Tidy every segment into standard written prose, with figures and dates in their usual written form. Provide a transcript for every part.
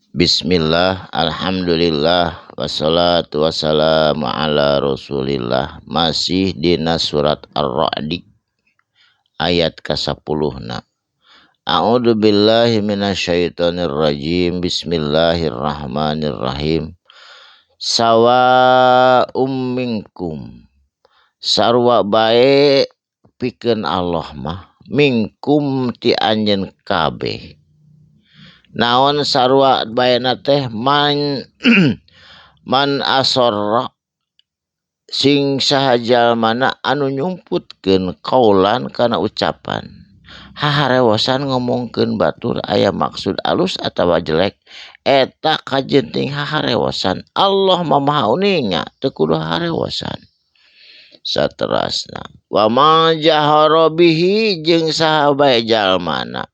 Bismillah, alhamdulillah, wassalatu wassalamu ala rasulillah. Masih dina surat Ar-Ra'd ayat ke-10. A'udzu billahi minasyaitonir rajim. Bismillahirrahmanirrahim. Sawa'um minkum, sarwa bae pikeun Allah mah, minkum ti anjeun kabeh. Naon sarwa baena teh man asorra sing saha mana anu nyumputkeun kaulan kana ucapan haharewasan ngomongkeun batur aya maksud alus atawa jelek eta kajenting haharewasan Allah mah maha uninga teu kudu harewasan. Saterasna wa ma jahara bihi jeung saha bae jalmana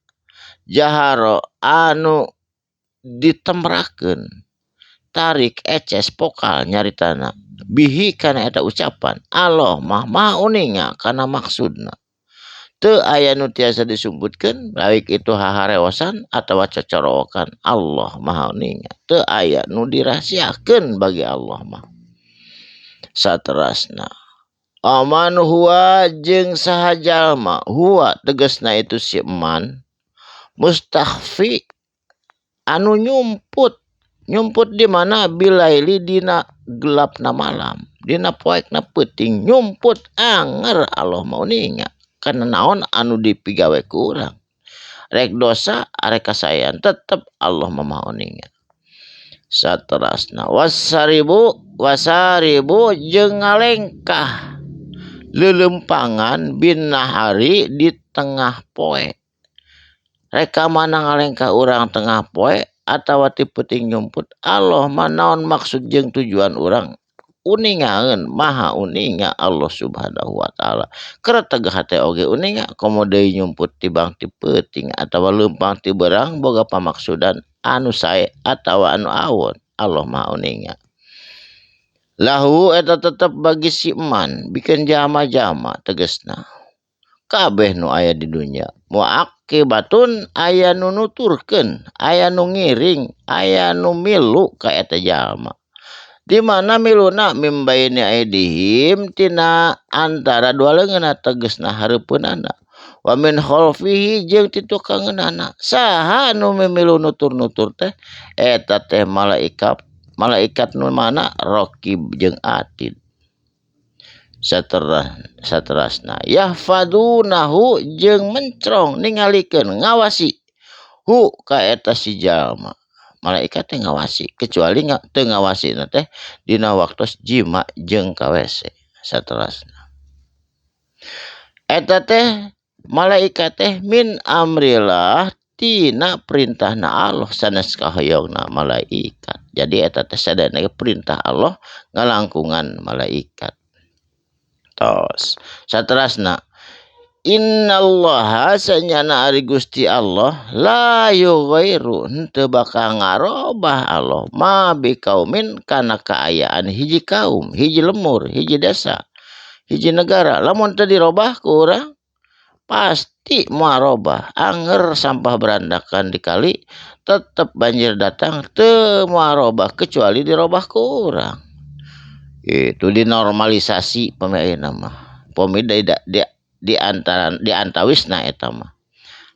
jaharo anu ditemrakeun tarik eces pokal nyaritana bihi kana eta ucapan Allah mah maha uninga kana maksudna teu aya nu tiasa disumputkeun baik itu haharewasan atawa cocorokan Allah maha uninga teu aya nu dirahasiakeun bagi Allah mah. Saterasna aman huwa jeung saha jalma huwa tegasna itu si eman mustakhfi anu nyumput di mana bilaili dina gelapna malam dina poekna peuting nyumput anger Allah mau ninga kana naon anu dipigawe ku urang rek dosa arek kasayan tetep Allah mau ninga. Saterasna wasaribu jeung ngalengkah lelempangan bin nahari di tengah poe reka mana ngalengkah urang tengah poe atawa ti peuting nyumput Allah mah naon maksud jeung tujuan urang uningaeun maha uninga Allah subhanahu wa ta'ala keur tegah teh oge uninga komo deui nyumput tibang ti peuting atawa leumpang ti beurang boga pamaksudan anu sae atawa anu awon Allah maha uninga. Lahu eta tetep bagi si eman bikeun jama-jama tegasna kabeh nu aya di dunya muaqibatun aya nu nuturkeun aya nu ngiring aya nu milu ka eta jalma di mana miluna mimbaini aidihim tina antara dua leungeunna tegasna hareupeunana wa min khalfihi jeung ti tukangeunana saha nu mimilu nutur-nutur teh eta teh malaikat nu mana raqib jeung atid. Saterasna yahfadunahu jeung mencrong ningalikeun ngawasi hu ka eta si jalma malaikat teh ngawasi kecuali teu ngawasina teh dina waktos jima jeung KWC. Saterasna eta teh malaikat teh min amrillah tina perintahna Allah sanes kahoyongna malaikat jadi eta teh sadana perintah Allah ngalangkungan malaikat. Tos saterasna innallaha sanyana ari Gusti Allah la yughairu henteu bakal ngarobah Allah ma biqaumin kana kaayaan hiji kaum hiji lemur hiji desa hiji negara lamun teu dirobah ku urang pasti marobah anger sampah berandakan dikali tetep banjir datang teu marobah kecuali dirobah ku urang. Itu dinormalisasi pemaina mah pomida di antawisna eta mah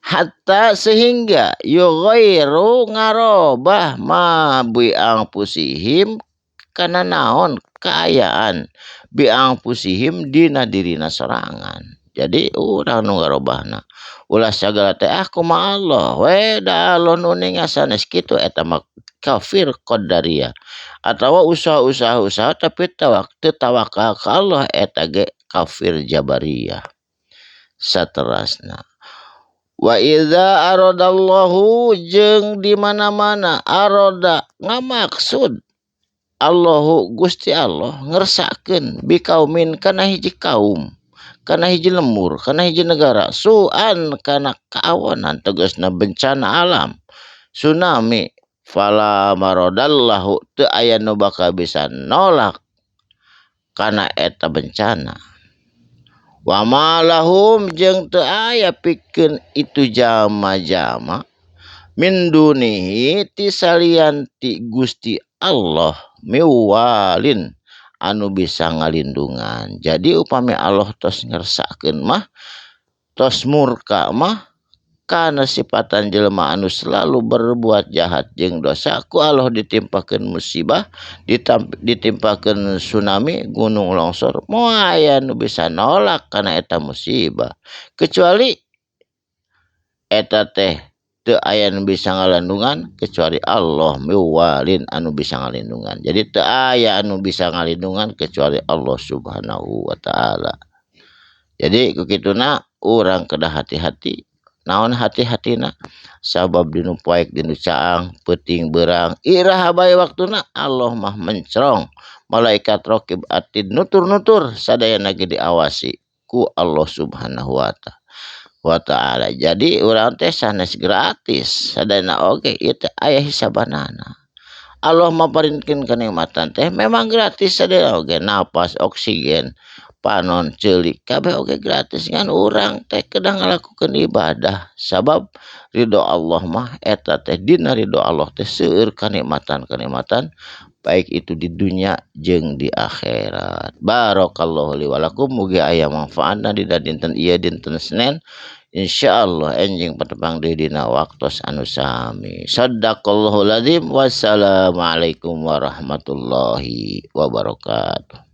hatta sehingga yughairu ngarobah ma biang pusihim kana naon kaayaan biang pusihim dina dirina sorangan jadi urang nu ngarobahna ulah sagala teh kumaha Allah we da Allah nu ninga sanes kitu eta mah kafir qadariyah atawa usaha tapi teu tawakal ka Allah eta ge kafir jabariyah. Saterasna wa idza aradallahu jeung di mana-mana arada ngamaksud Allahu Gusti Allah ngersakeun biqaumin kana hiji kaum kana hiji lemur kana hiji negara suan kana kaawanan tegasna bencana alam tsunami fala maradallahu teu aya nu bakal bisa nolak kana eta bencana wa malahum jeung teu aya pikeun itu jama-jama min dunihi ti salian ti Gusti Allah miwalin anu bisa ngalindungan. Jadi upami Allah tos ngersakakeun mah tos murka mah kana sifatan jelema anu selalu berbuat jahat jeung dosa ku Allah ditimpakeun musibah, ditimpakeun tsunami, gunung longsor, moal aya nu bisa nolak kana eta musibah. Kecuali eta teh teu aya nu bisa ngalandungan kecuali Allah miwalin anu bisa ngalindungan. Jadi teu aya anu bisa ngalindungan kecuali Allah Subhanahu wa taala. Jadi kukituna urang kedah hati-hati. Naon hati-hatina sabab dinu poek dinu caang peuting beurang iraha bae waktuna Allah mah mencrong malaikat raqib atid nutur-nutur sadayana ge diawasi ku Allah Subhanahu wa taala. Jadi urang teh sanes gratis sadayana oge ieu teh aya hisabanana. Allah maparinkeun kenikmatan teh memang gratis sadayana oge, napas, oksigen, panon, ceulik kabeh oge gratis ngan urang teh kedah ngalakukeun ibadah sabab ridho Allah mah eta teh dina ridho Allah teh seueur kanikmatan-kanikmatan baik itu di dunia jeung di akhirat. Barakallahu li wa lakum, mugi aya manfaatna dina dinten ieu dinten Senen. Insyaallah enjing patepang deui dina waktos anu sami. Shadaqallahul adzim. Wassalamualaikum warahmatullahi wabarakatuh.